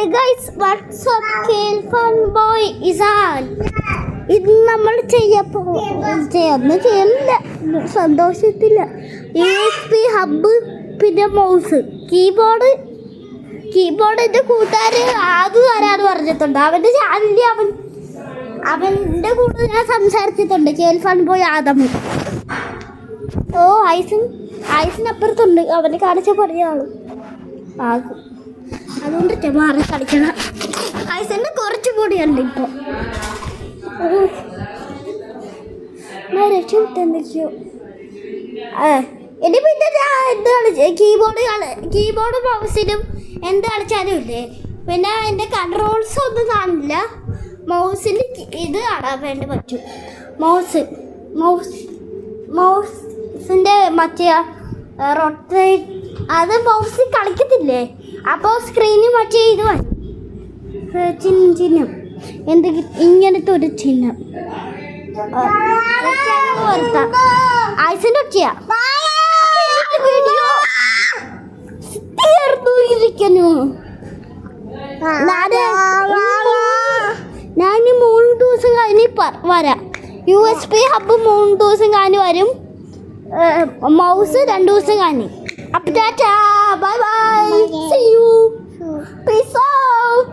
Hey guys, what's up? Fun boy Izan. ഇത് നമ്മൾ ചെയ്യുന്നില്ല സന്തോഷത്തില്ല. USB ഹബ്ബ് പിന്നെ മൗസ് കീബോർഡ് എൻ്റെ കൂട്ടുകാര് ആദ്യം വരാന്ന് പറഞ്ഞിട്ടുണ്ട്. അവൻ്റെ ചാനലിൽ അവൻ്റെ കൂടെ ഞാൻ സംസാരിച്ചിട്ടുണ്ട്. Fun boy Adam. ഓ ഐസിനപ്പുറത്തുണ്ട്. അവനെ കാണിച്ച പറഞ്ഞ ആളും ആകും. അതുകൊണ്ട് മാറി കളിക്കണം. ഐസിൻ്റെ കുറച്ച് പൊടിയുണ്ട് ഇപ്പോൾ. രക്ഷപ്പെട്ടോ ഇനി പിന്നെ ഞാൻ എന്ത് കളിച്ച കീബോർഡ് മൗസിലും എന്ത് കളിച്ചാലും ഇല്ലേ, പിന്നെ എൻ്റെ കൺട്രോൾസ് ഒന്നും കാണില്ല. മൗസിന് ഇത് കാണാൻ വേണ്ടി പറ്റും. മൗസിൻ്റെ മറ്റേ റൊട്ടേറ്റ് അത് മൗസിൽ കളിക്കത്തില്ലേ, അപ്പോൾ സ്ക്രീനിൽ മറ്റേ ഇത് വരും ചിഹ്നം എന്തെങ്കിലും ഇങ്ങനത്തെ ഒരു ചിഹ്നം ഐസിൻ്റെ ഒച്ചയാ. ഞാൻ 3 ദിവസം കഴിഞ്ഞ് വരാം. USB ഹബ്ബ് 3 ദിവസം കഴിഞ്ഞ് വരും. മൗസ് 2 ദിവസം കഴിഞ്ഞ്. അപ്പം Tata, bye bye, see you, peace out.